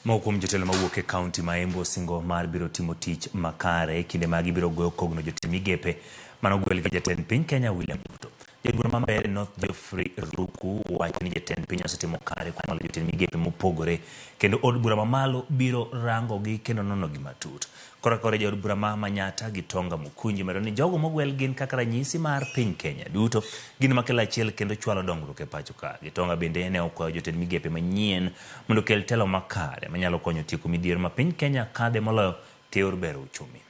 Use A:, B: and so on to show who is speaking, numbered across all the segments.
A: Mokum jotelo mawuok e kaunti ma Embu singo mar biro timo tich makare kinde ma gibiro goyo kogno jotend migepe manogwel gi jatend piny Kenya William Ruto. Jagoro ma mbele North Geoffrey Ruku wacho ni jatend piny osetimo kare kuom jotend migepe mopogore kendo od bura mamalo biro rango gi kendo nono gi matut. Kora jod bura ma Manyata gi Tonga Mukunji mero ni jogo mogwel gin kaka ranyisi mar piny Kenya duto gin makelo achiel kendo chwalo dongruok e pacho ka. Gitonga bende ne okwayo jotend migepe manyien mondo kel telo makare manyalo konyo tieko midhiero ma piny Kenya kadhe moloyo teur bero uchumi.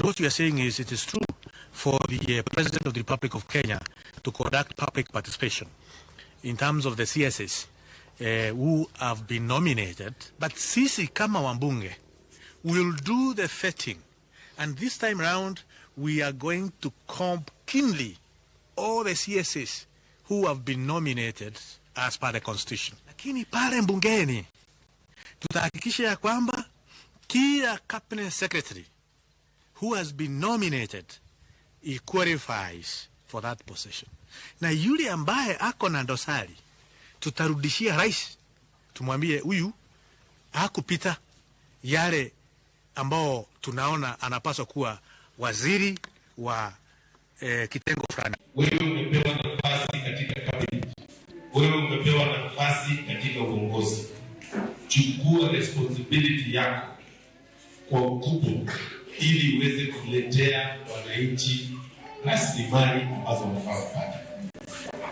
B: What we are saying is it is true for the President of the Republic of Kenya to conduct public participation in terms of the CSs who have been nominated, but sisi kama wambunge will do the vetting, and this time round we are going to comb keenly all the CSs who have been nominated as per the constitution. Lakini pale mbungeni tutahakikisha ya kwamba kila cabinet secretary who has been nominated, he qualifies for that position. Na yule ambaye ako na dosari, tutarudishia rais, tumwambie huyu hakupita yale ambao tunaona anapaswa kuwa waziri wa kitengo fulani.
C: Wewe umepewa nafasi katika cabinet. Wewe umepewa nafasi katika uongozi. Chukua responsibility yako kwa ukubwa ili uweze kuletea wananchi rasilimali ambazo wanafaa kupata,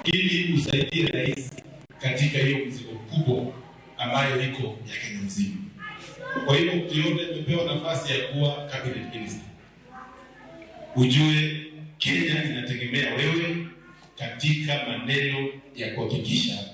C: ili usaidie rais katika hiyo mzigo mkubwa ambayo iko ya Kenya mzima. Kwa hiyo ukiona umepewa nafasi ya kuwa cabinet minister, ujue Kenya inategemea wewe katika maneno ya kuhakikisha